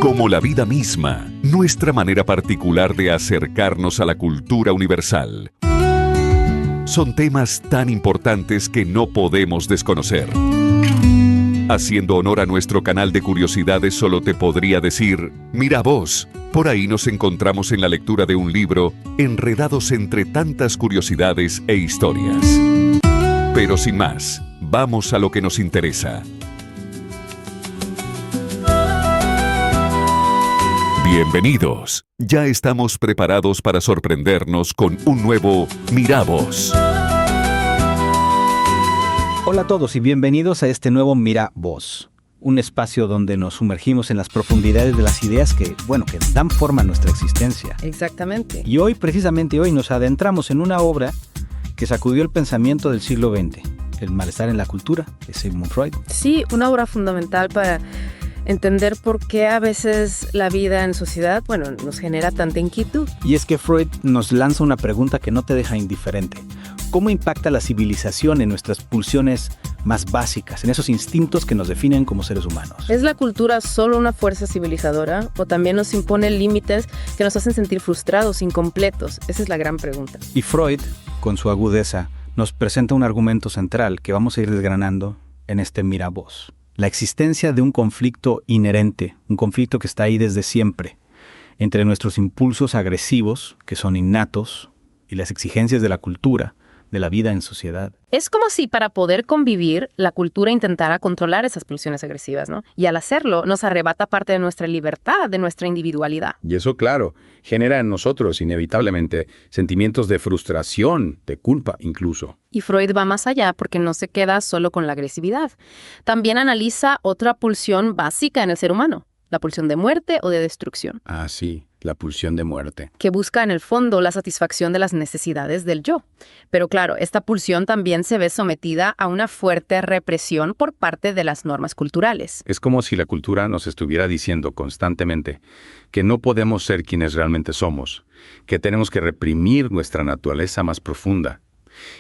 Como la vida misma, nuestra manera particular de acercarnos a la cultura universal. Son temas tan importantes que no podemos desconocer. Haciendo honor a nuestro canal de curiosidades, solo te podría decir, mira vos, por ahí nos encontramos en la lectura de un libro, enredados entre tantas curiosidades e historias. Pero sin más, vamos a lo que nos interesa. Bienvenidos. Ya estamos preparados para sorprendernos con un nuevo Mira Vos. Hola a todos y bienvenidos a este nuevo Mira Vos, un espacio donde nos sumergimos en las profundidades de las ideas que dan forma a nuestra existencia. Exactamente. Y precisamente hoy, nos adentramos en una obra que sacudió el pensamiento del siglo XX, El malestar en la cultura, de Sigmund Freud. Sí, una obra fundamental para entender por qué a veces la vida en sociedad, nos genera tanta inquietud. Y es que Freud nos lanza una pregunta que no te deja indiferente. ¿Cómo impacta la civilización en nuestras pulsiones más básicas, en esos instintos que nos definen como seres humanos? ¿Es la cultura solo una fuerza civilizadora o también nos impone límites que nos hacen sentir frustrados, incompletos? Esa es la gran pregunta. Y Freud, con su agudeza, nos presenta un argumento central que vamos a ir desgranando en este Mira Vos. La existencia de un conflicto inherente, un conflicto que está ahí desde siempre, entre nuestros impulsos agresivos, que son innatos, y las exigencias de la cultura, de la vida en sociedad. Es como si para poder convivir, la cultura intentara controlar esas pulsiones agresivas, ¿no? Y al hacerlo, nos arrebata parte de nuestra libertad, de nuestra individualidad. Y eso, claro, genera en nosotros, inevitablemente, sentimientos de frustración, de culpa incluso. Y Freud va más allá porque no se queda solo con la agresividad. También analiza otra pulsión básica en el ser humano, la pulsión de muerte o de destrucción. Ah, sí, la pulsión de muerte. Que busca en el fondo la satisfacción de las necesidades del yo. Pero claro, esta pulsión también se ve sometida a una fuerte represión por parte de las normas culturales. Es como si la cultura nos estuviera diciendo constantemente que no podemos ser quienes realmente somos, que tenemos que reprimir nuestra naturaleza más profunda.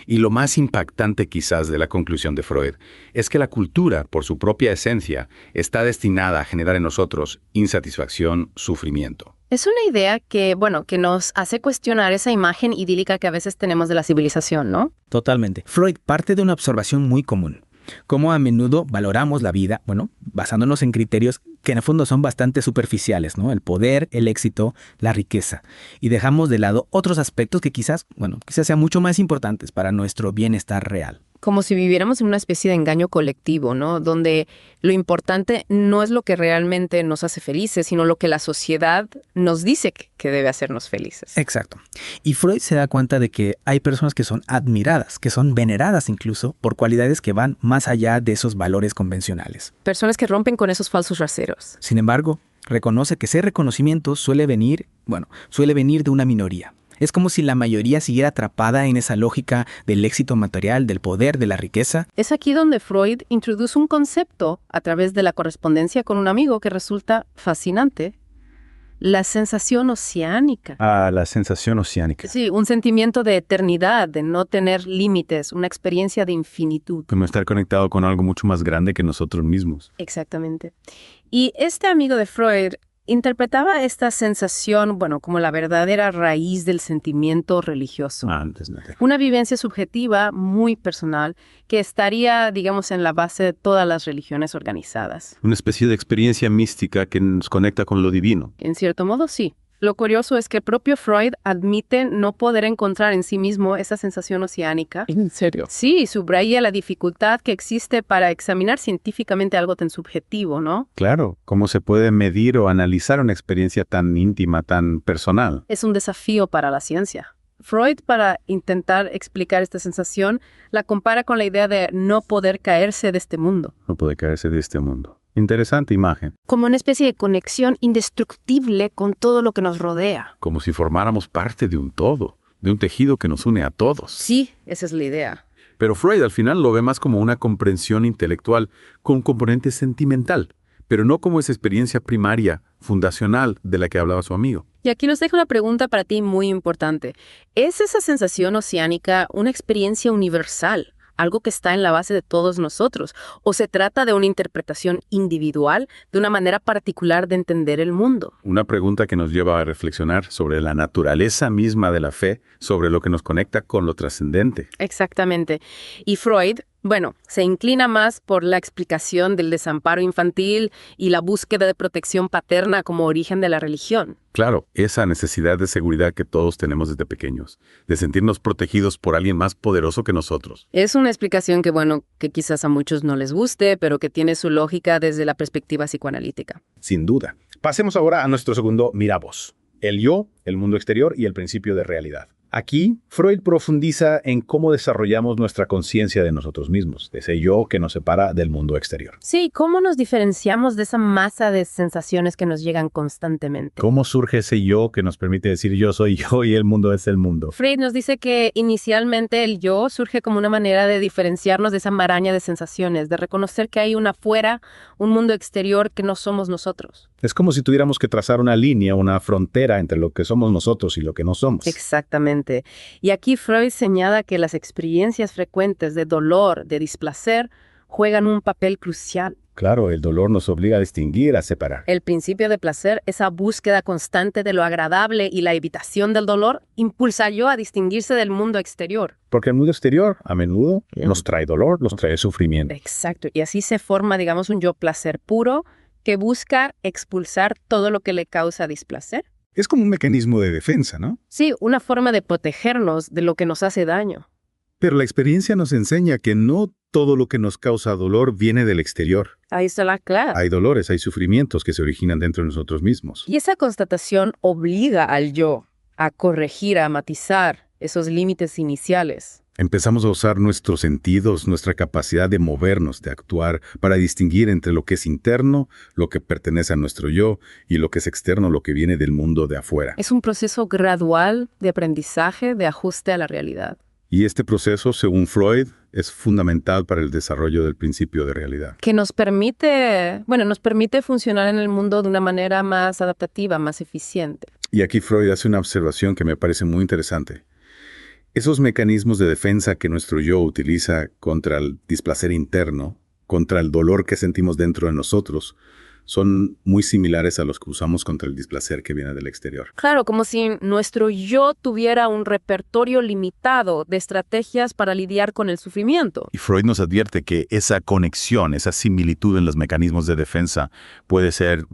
Y lo más impactante quizás de la conclusión de Freud es que la cultura, por su propia esencia, está destinada a generar en nosotros insatisfacción, sufrimiento. Es una idea que nos hace cuestionar esa imagen idílica que a veces tenemos de la civilización, ¿no? Totalmente. Freud parte de una observación muy común. Cómo a menudo valoramos la vida, basándonos en criterios que en el fondo son bastante superficiales, ¿no? El poder, el éxito, la riqueza. Y dejamos de lado otros aspectos que quizás sean mucho más importantes para nuestro bienestar real. Como si viviéramos en una especie de engaño colectivo, ¿no? Donde lo importante no es lo que realmente nos hace felices, sino lo que la sociedad nos dice que debe hacernos felices. Exacto. Y Freud se da cuenta de que hay personas que son admiradas, que son veneradas incluso, por cualidades que van más allá de esos valores convencionales. Personas que rompen con esos falsos raseros. Sin embargo, reconoce que ese reconocimiento suele venir de una minoría. Es como si la mayoría siguiera atrapada en esa lógica del éxito material, del poder, de la riqueza. Es aquí donde Freud introduce un concepto a través de la correspondencia con un amigo que resulta fascinante. La sensación oceánica. Ah, la sensación oceánica. Sí, un sentimiento de eternidad, de no tener límites, una experiencia de infinitud. Como estar conectado con algo mucho más grande que nosotros mismos. Exactamente. Y este amigo de Freud interpretaba esta sensación, como la verdadera raíz del sentimiento religioso. Una vivencia subjetiva muy personal que estaría, en la base de todas las religiones organizadas. Una especie de experiencia mística que nos conecta con lo divino. En cierto modo, sí. Lo curioso es que el propio Freud admite no poder encontrar en sí mismo esa sensación oceánica. ¿En serio? Sí, subraya la dificultad que existe para examinar científicamente algo tan subjetivo, ¿no? Claro, ¿cómo se puede medir o analizar una experiencia tan íntima, tan personal? Es un desafío para la ciencia. Freud, para intentar explicar esta sensación, la compara con la idea de no poder caerse de este mundo. No puede caerse de este mundo. Interesante imagen. Como una especie de conexión indestructible con todo lo que nos rodea. Como si formáramos parte de un todo, de un tejido que nos une a todos. Sí, esa es la idea. Pero Freud al final lo ve más como una comprensión intelectual con un componente sentimental, pero no como esa experiencia primaria, fundacional de la que hablaba su amigo. Y aquí nos deja una pregunta para ti muy importante. ¿Es esa sensación oceánica una experiencia universal? algo que está en la base de todos nosotros, o se trata de una interpretación individual de una manera particular de entender el mundo. Una pregunta que nos lleva a reflexionar sobre la naturaleza misma de la fe, sobre lo que nos conecta con lo trascendente. Exactamente. Y Freud, bueno, se inclina más por la explicación del desamparo infantil y la búsqueda de protección paterna como origen de la religión. Claro, esa necesidad de seguridad que todos tenemos desde pequeños, de sentirnos protegidos por alguien más poderoso que nosotros. Es una explicación que, bueno, que quizás a muchos no les guste, pero que tiene su lógica desde la perspectiva psicoanalítica. Sin duda. Pasemos ahora a nuestro segundo miravoz. El yo, el mundo exterior y el principio de realidad. Aquí, Freud profundiza en cómo desarrollamos nuestra conciencia de nosotros mismos, de ese yo que nos separa del mundo exterior. Sí, ¿cómo nos diferenciamos de esa masa de sensaciones que nos llegan constantemente? ¿Cómo surge ese yo que nos permite decir yo soy yo y el mundo es el mundo? Freud nos dice que inicialmente el yo surge como una manera de diferenciarnos de esa maraña de sensaciones, de reconocer que hay una afuera, un mundo exterior que no somos nosotros. Es como si tuviéramos que trazar una línea, una frontera entre lo que somos nosotros y lo que no somos. Exactamente. Y aquí Freud señala que las experiencias frecuentes de dolor, de displacer, juegan un papel crucial. Claro, el dolor nos obliga a distinguir, a separar. El principio de placer, esa búsqueda constante de lo agradable y la evitación del dolor, impulsa al yo a distinguirse del mundo exterior. Porque el mundo exterior, a menudo, nos trae dolor, nos trae sufrimiento. Exacto. Y así se forma, digamos, un yo placer puro que busca expulsar todo lo que le causa displacer. Es como un mecanismo de defensa, ¿no? Sí, una forma de protegernos de lo que nos hace daño. Pero la experiencia nos enseña que no todo lo que nos causa dolor viene del exterior. Ahí está la clave. Hay dolores, hay sufrimientos que se originan dentro de nosotros mismos. Y esa constatación obliga al yo a corregir, a matizar esos límites iniciales. Empezamos a usar nuestros sentidos, nuestra capacidad de movernos, de actuar, para distinguir entre lo que es interno, lo que pertenece a nuestro yo, y lo que es externo, lo que viene del mundo de afuera. Es un proceso gradual de aprendizaje, de ajuste a la realidad. Y este proceso, según Freud, es fundamental para el desarrollo del principio de realidad. Que nos permite funcionar en el mundo de una manera más adaptativa, más eficiente. Y aquí Freud hace una observación que me parece muy interesante. Esos mecanismos de defensa que nuestro yo utiliza contra el displacer interno, contra el dolor que sentimos dentro de nosotros, son muy similares a los que usamos contra el displacer que viene del exterior. Claro, como si nuestro yo tuviera un repertorio limitado de estrategias para lidiar con el sufrimiento. Y Freud nos advierte que esa conexión, esa similitud en los mecanismos de defensa puede ser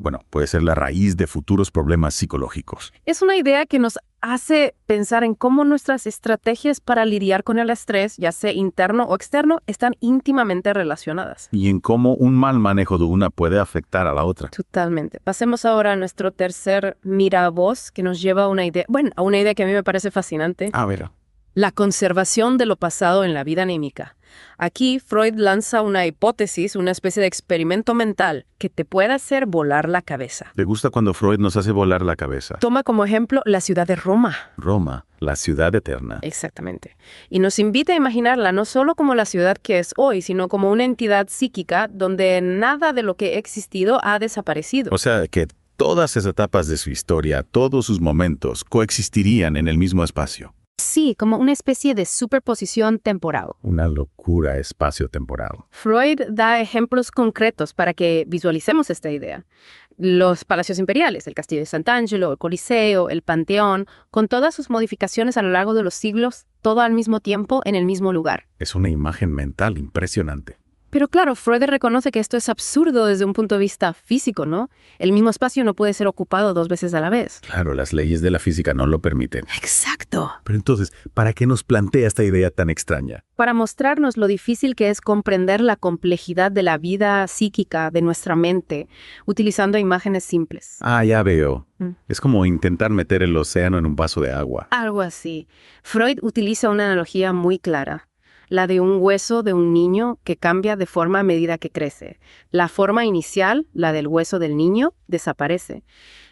la raíz de futuros problemas psicológicos. Es una idea que nos hace pensar en cómo nuestras estrategias para lidiar con el estrés, ya sea interno o externo, están íntimamente relacionadas. Y en cómo un mal manejo de una puede afectar a la otra. Totalmente. Pasemos ahora a nuestro tercer miravoz, que nos lleva a una idea que a mí me parece fascinante. A ver. La conservación de lo pasado en la vida anímica. Aquí Freud lanza una hipótesis, una especie de experimento mental que te puede hacer volar la cabeza. Le gusta cuando Freud nos hace volar la cabeza. Toma como ejemplo la ciudad de Roma. Roma, la ciudad eterna. Exactamente. Y nos invita a imaginarla no solo como la ciudad que es hoy, sino como una entidad psíquica donde nada de lo que ha existido ha desaparecido. O sea, que todas esas etapas de su historia, todos sus momentos, coexistirían en el mismo espacio. Sí, como una especie de superposición temporal. Una locura espacio-temporal. Freud da ejemplos concretos para que visualicemos esta idea. Los palacios imperiales, el castillo de Sant'Angelo, el Coliseo, el Panteón, con todas sus modificaciones a lo largo de los siglos, todo al mismo tiempo en el mismo lugar. Es una imagen mental impresionante. Pero claro, Freud reconoce que esto es absurdo desde un punto de vista físico, ¿no? El mismo espacio no puede ser ocupado 2 veces a la vez. Claro, las leyes de la física no lo permiten. Exacto. Pero entonces, ¿para qué nos plantea esta idea tan extraña? Para mostrarnos lo difícil que es comprender la complejidad de la vida psíquica de nuestra mente, utilizando imágenes simples. Ah, ya veo. Es como intentar meter el océano en un vaso de agua. Algo así. Freud utiliza una analogía muy clara. La de un hueso de un niño que cambia de forma a medida que crece. La forma inicial, la del hueso del niño, desaparece.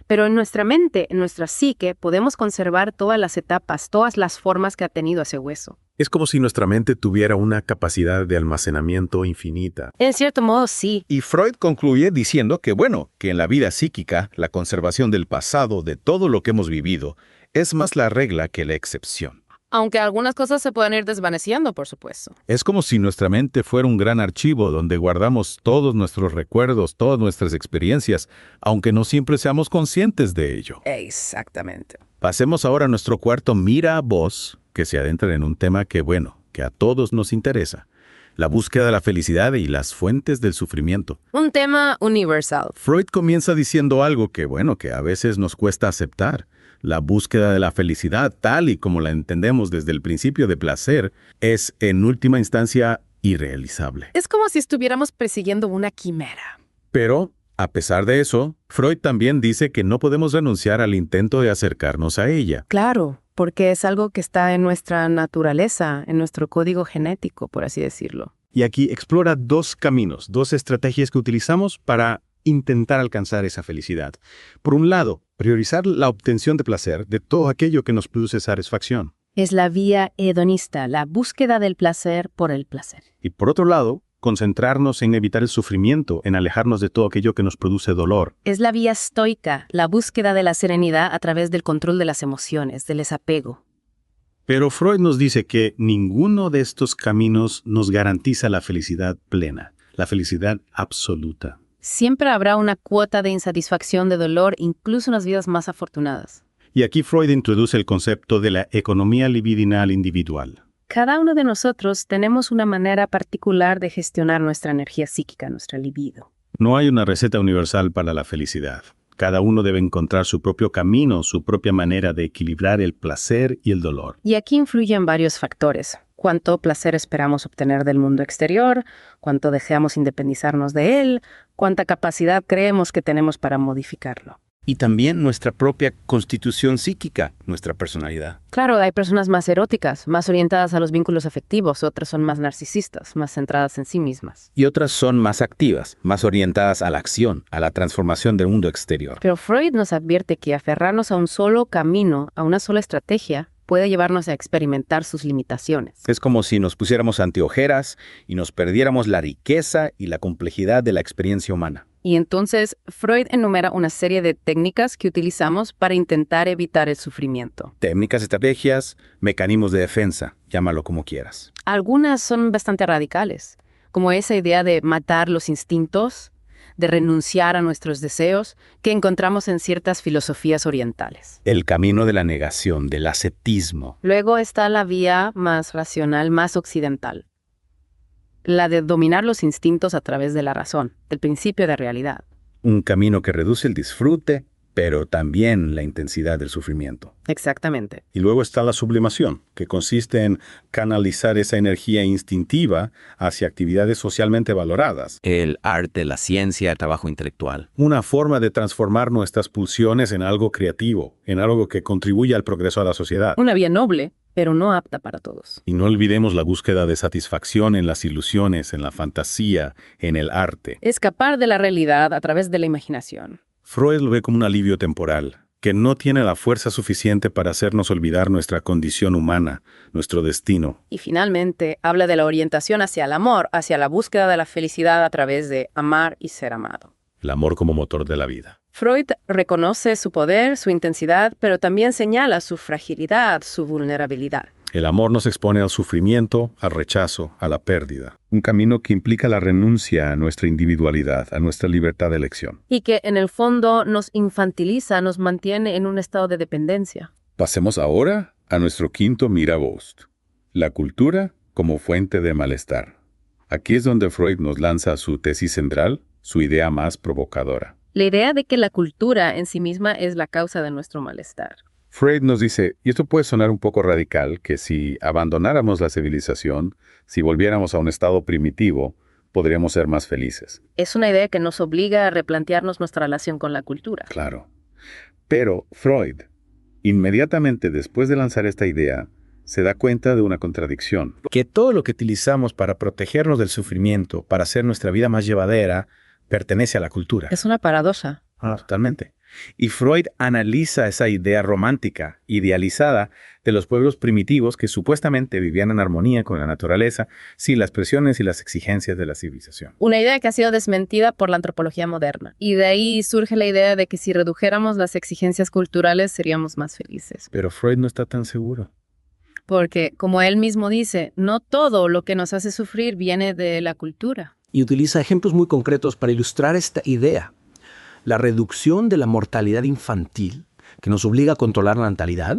Pero en nuestra mente, en nuestra psique, podemos conservar todas las etapas, todas las formas que ha tenido ese hueso. Es como si nuestra mente tuviera una capacidad de almacenamiento infinita. En cierto modo, sí. Y Freud concluye diciendo que en la vida psíquica, la conservación del pasado, de todo lo que hemos vivido, es más la regla que la excepción. Aunque algunas cosas se pueden ir desvaneciendo, por supuesto. Es como si nuestra mente fuera un gran archivo donde guardamos todos nuestros recuerdos, todas nuestras experiencias, aunque no siempre seamos conscientes de ello. Exactamente. Pasemos ahora a nuestro cuarto mira a vos, que se adentra en un tema que a todos nos interesa. La búsqueda de la felicidad y las fuentes del sufrimiento. Un tema universal. Freud comienza diciendo algo que a veces nos cuesta aceptar. La búsqueda de la felicidad, tal y como la entendemos desde el principio de placer, es en última instancia irrealizable. Es como si estuviéramos persiguiendo una quimera. Pero, a pesar de eso, Freud también dice que no podemos renunciar al intento de acercarnos a ella. Claro, porque es algo que está en nuestra naturaleza, en nuestro código genético, por así decirlo. Y aquí explora dos caminos, dos estrategias que utilizamos para intentar alcanzar esa felicidad. Por un lado, priorizar la obtención de placer de todo aquello que nos produce satisfacción. Es la vía hedonista, la búsqueda del placer por el placer. Y por otro lado, concentrarnos en evitar el sufrimiento, en alejarnos de todo aquello que nos produce dolor. Es la vía estoica, la búsqueda de la serenidad a través del control de las emociones, del desapego. Pero Freud nos dice que ninguno de estos caminos nos garantiza la felicidad plena, la felicidad absoluta. Siempre habrá una cuota de insatisfacción, de dolor, incluso en las vidas más afortunadas. Y aquí Freud introduce el concepto de la economía libidinal individual. Cada uno de nosotros tenemos una manera particular de gestionar nuestra energía psíquica, nuestra libido. No hay una receta universal para la felicidad. Cada uno debe encontrar su propio camino, su propia manera de equilibrar el placer y el dolor. Y aquí influyen varios factores. Cuánto placer esperamos obtener del mundo exterior, cuánto deseamos independizarnos de él, cuánta capacidad creemos que tenemos para modificarlo. Y también nuestra propia constitución psíquica, nuestra personalidad. Claro, hay personas más eróticas, más orientadas a los vínculos afectivos, otras son más narcisistas, más centradas en sí mismas. Y otras son más activas, más orientadas a la acción, a la transformación del mundo exterior. Pero Freud nos advierte que aferrarnos a un solo camino, a una sola estrategia, puede llevarnos a experimentar sus limitaciones. Es como si nos pusiéramos anteojeras y nos perdiéramos la riqueza y la complejidad de la experiencia humana. Y entonces Freud enumera una serie de técnicas que utilizamos para intentar evitar el sufrimiento. Técnicas, estrategias, mecanismos de defensa, llámalo como quieras. Algunas son bastante radicales, como esa idea de matar los instintos, de renunciar a nuestros deseos, que encontramos en ciertas filosofías orientales. El camino de la negación, del ascetismo. Luego está la vía más racional, más occidental. La de dominar los instintos a través de la razón, del principio de realidad. Un camino que reduce el disfrute, pero también la intensidad del sufrimiento. Exactamente. Y luego está la sublimación, que consiste en canalizar esa energía instintiva hacia actividades socialmente valoradas. El arte, la ciencia, el trabajo intelectual. Una forma de transformar nuestras pulsiones en algo creativo, en algo que contribuya al progreso de la sociedad. Una vía noble, pero no apta para todos. Y no olvidemos la búsqueda de satisfacción en las ilusiones, en la fantasía, en el arte. Escapar de la realidad a través de la imaginación. Freud lo ve como un alivio temporal, que no tiene la fuerza suficiente para hacernos olvidar nuestra condición humana, nuestro destino. Y finalmente, habla de la orientación hacia el amor, hacia la búsqueda de la felicidad a través de amar y ser amado. El amor como motor de la vida. Freud reconoce su poder, su intensidad, pero también señala su fragilidad, su vulnerabilidad. El amor nos expone al sufrimiento, al rechazo, a la pérdida. Un camino que implica la renuncia a nuestra individualidad, a nuestra libertad de elección. Y que en el fondo nos infantiliza, nos mantiene en un estado de dependencia. Pasemos ahora a nuestro quinto mirabost. La cultura como fuente de malestar. Aquí es donde Freud nos lanza su tesis central, su idea más provocadora. La idea de que la cultura en sí misma es la causa de nuestro malestar. Freud nos dice, y esto puede sonar un poco radical, que si abandonáramos la civilización, si volviéramos a un estado primitivo, podríamos ser más felices. Es una idea que nos obliga a replantearnos nuestra relación con la cultura. Claro. Pero Freud, inmediatamente después de lanzar esta idea, se da cuenta de una contradicción. Que todo lo que utilizamos para protegernos del sufrimiento, para hacer nuestra vida más llevadera, pertenece a la cultura. Es una paradoja. Totalmente. Y Freud analiza esa idea romántica, idealizada, de los pueblos primitivos que supuestamente vivían en armonía con la naturaleza, sin las presiones y las exigencias de la civilización. Una idea que ha sido desmentida por la antropología moderna. Y de ahí surge la idea de que si redujéramos las exigencias culturales seríamos más felices. Pero Freud no está tan seguro. Porque, como él mismo dice, no todo lo que nos hace sufrir viene de la cultura. Y utiliza ejemplos muy concretos para ilustrar esta idea. La reducción de la mortalidad infantil, que nos obliga a controlar la natalidad,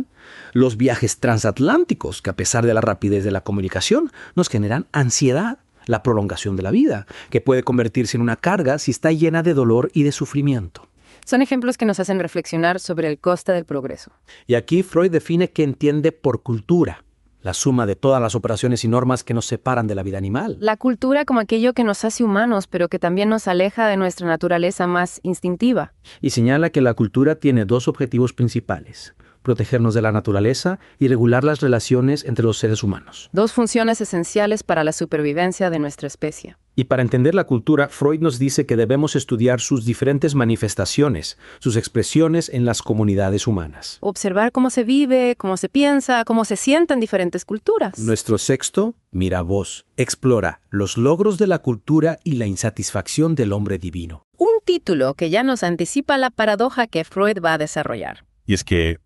los viajes transatlánticos, que a pesar de la rapidez de la comunicación, nos generan ansiedad, la prolongación de la vida, que puede convertirse en una carga si está llena de dolor y de sufrimiento. Son ejemplos que nos hacen reflexionar sobre el coste del progreso. Y aquí Freud define qué entiende por cultura, la suma de todas las operaciones y normas que nos separan de la vida animal. La cultura como aquello que nos hace humanos, pero que también nos aleja de nuestra naturaleza más instintiva. Y señala que la cultura tiene dos objetivos principales: protegernos de la naturaleza y regular las relaciones entre los seres humanos. Dos funciones esenciales para la supervivencia de nuestra especie. Y para entender la cultura, Freud nos dice que debemos estudiar sus diferentes manifestaciones, sus expresiones en las comunidades humanas. Observar cómo se vive, cómo se piensa, cómo se siente en diferentes culturas. Nuestro sexto, Miravoz, explora los logros de la cultura y la insatisfacción del hombre divino. Un título que ya nos anticipa la paradoja que Freud va a desarrollar. Y es que,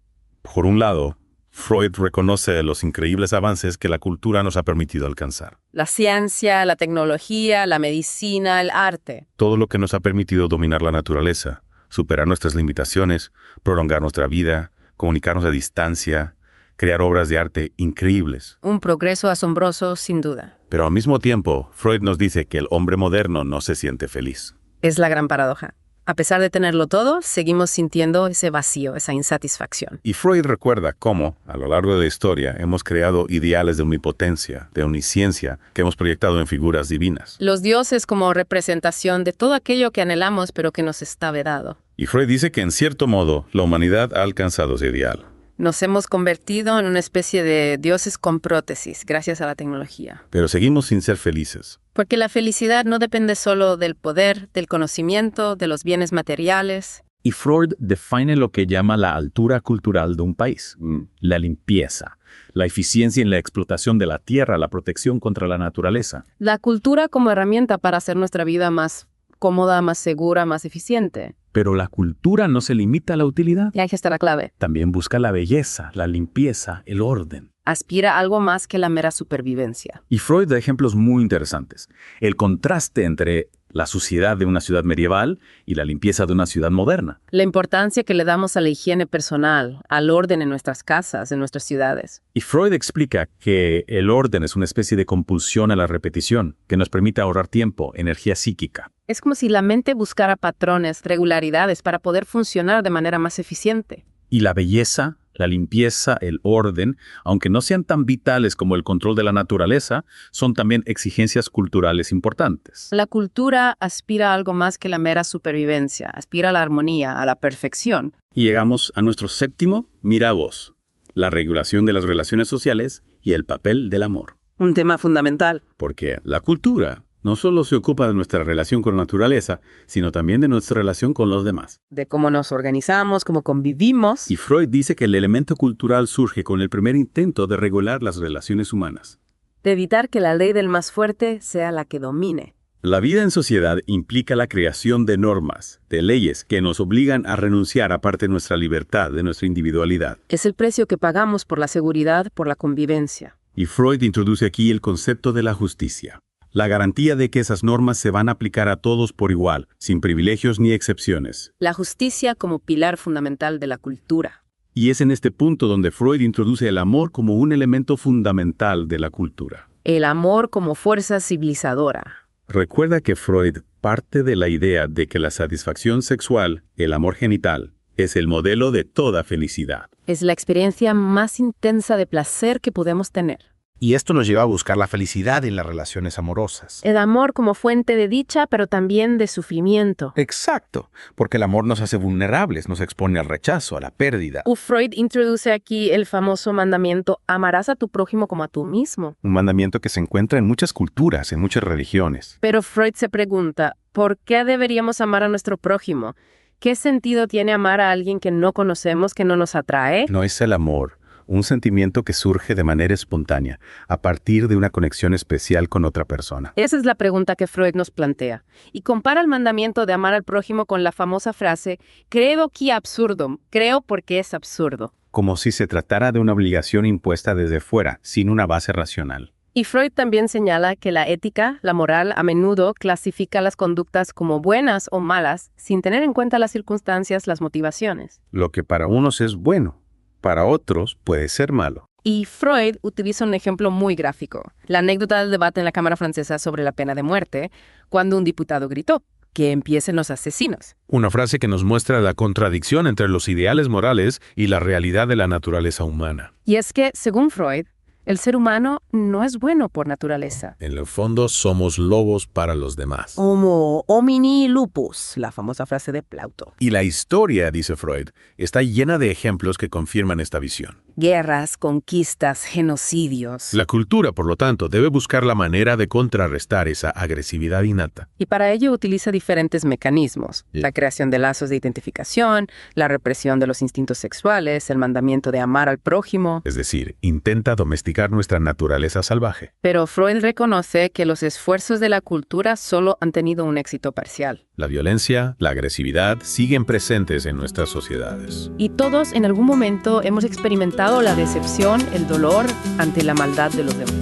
por un lado, Freud reconoce los increíbles avances que la cultura nos ha permitido alcanzar. La ciencia, la tecnología, la medicina, el arte. Todo lo que nos ha permitido dominar la naturaleza, superar nuestras limitaciones, prolongar nuestra vida, comunicarnos a distancia, crear obras de arte increíbles. Un progreso asombroso, sin duda. Pero al mismo tiempo, Freud nos dice que el hombre moderno no se siente feliz. Es la gran paradoja. A pesar de tenerlo todo, seguimos sintiendo ese vacío, esa insatisfacción. Y Freud recuerda cómo, a lo largo de la historia, hemos creado ideales de omnipotencia, de omnisciencia, que hemos proyectado en figuras divinas. Los dioses como representación de todo aquello que anhelamos, pero que nos está vedado. Y Freud dice que, en cierto modo, la humanidad ha alcanzado ese ideal. Nos hemos convertido en una especie de dioses con prótesis, gracias a la tecnología. Pero seguimos sin ser felices. Porque la felicidad no depende solo del poder, del conocimiento, de los bienes materiales. Y Freud define lo que llama la altura cultural de un país. La limpieza, la eficiencia en la explotación de la tierra, la protección contra la naturaleza. La cultura como herramienta para hacer nuestra vida más cómoda, más segura, más eficiente. Pero la cultura no se limita a la utilidad. Y ahí está la clave. También busca la belleza, la limpieza, el orden. Aspira a algo más que la mera supervivencia. Y Freud da ejemplos muy interesantes. El contraste entre la suciedad de una ciudad medieval y la limpieza de una ciudad moderna. La importancia que le damos a la higiene personal, al orden en nuestras casas, en nuestras ciudades. Y Freud explica que el orden es una especie de compulsión a la repetición, que nos permite ahorrar tiempo, energía psíquica. Es como si la mente buscara patrones, regularidades para poder funcionar de manera más eficiente. Y la belleza, la limpieza, el orden, aunque no sean tan vitales como el control de la naturaleza, son también exigencias culturales importantes. La cultura aspira a algo más que la mera supervivencia, aspira a la armonía, a la perfección. Y llegamos a nuestro séptimo Miravoz, la regulación de las relaciones sociales y el papel del amor. Un tema fundamental. Porque la cultura no solo se ocupa de nuestra relación con la naturaleza, sino también de nuestra relación con los demás. De cómo nos organizamos, cómo convivimos. Y Freud dice que el elemento cultural surge con el primer intento de regular las relaciones humanas. De evitar que la ley del más fuerte sea la que domine. La vida en sociedad implica la creación de normas, de leyes que nos obligan a renunciar a parte de nuestra libertad, de nuestra individualidad. Es el precio que pagamos por la seguridad, por la convivencia. Y Freud introduce aquí el concepto de la justicia. La garantía de que esas normas se van a aplicar a todos por igual, sin privilegios ni excepciones. La justicia como pilar fundamental de la cultura. Y es en este punto donde Freud introduce el amor como un elemento fundamental de la cultura. El amor como fuerza civilizadora. Recuerda que Freud parte de la idea de que la satisfacción sexual, el amor genital, es el modelo de toda felicidad. Es la experiencia más intensa de placer que podemos tener. Y esto nos lleva a buscar la felicidad en las relaciones amorosas. El amor como fuente de dicha, pero también de sufrimiento. Exacto, porque el amor nos hace vulnerables, nos expone al rechazo, a la pérdida. Freud introduce aquí el famoso mandamiento, amarás a tu prójimo como a tú mismo. Un mandamiento que se encuentra en muchas culturas, en muchas religiones. Pero Freud se pregunta, ¿por qué deberíamos amar a nuestro prójimo? ¿Qué sentido tiene amar a alguien que no conocemos, que no nos atrae? No es el amor un sentimiento que surge de manera espontánea, a partir de una conexión especial con otra persona. Esa es la pregunta que Freud nos plantea, y compara el mandamiento de amar al prójimo con la famosa frase «credo qui absurdum», creo porque es absurdo. Como si se tratara de una obligación impuesta desde fuera, sin una base racional. Y Freud también señala que la ética, la moral, a menudo clasifica las conductas como buenas o malas sin tener en cuenta las circunstancias, las motivaciones. Lo que para unos es bueno, para otros puede ser malo. Y Freud utiliza un ejemplo muy gráfico, la anécdota del debate en la Cámara Francesa sobre la pena de muerte, cuando un diputado gritó, «que empiecen los asesinos». Una frase que nos muestra la contradicción entre los ideales morales y la realidad de la naturaleza humana. Y es que, según Freud, el ser humano no es bueno por naturaleza. En el fondo somos lobos para los demás. Homo homini lupus, la famosa frase de Plauto. Y la historia, dice Freud, está llena de ejemplos que confirman esta visión. Guerras, conquistas, genocidios. La cultura, por lo tanto, debe buscar la manera de contrarrestar esa agresividad innata. Y para ello utiliza diferentes mecanismos. La creación de lazos de identificación, la represión de los instintos sexuales, el mandamiento de amar al prójimo. Es decir, intenta domesticar nuestra naturaleza salvaje. Pero Freud reconoce que los esfuerzos de la cultura solo han tenido un éxito parcial. La violencia, la agresividad siguen presentes en nuestras sociedades. Y todos en algún momento hemos experimentado la decepción, el dolor ante la maldad de los demás.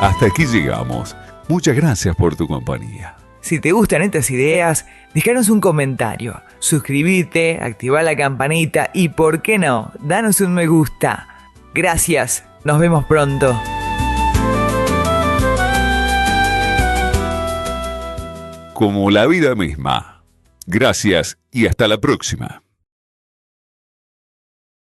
Hasta aquí llegamos. Muchas gracias por tu compañía. Si te gustan estas ideas, déjanos un comentario, suscríbete, activa la campanita y, ¿por qué no?, danos un me gusta. Gracias, nos vemos pronto. Como la vida misma. Gracias y hasta la próxima.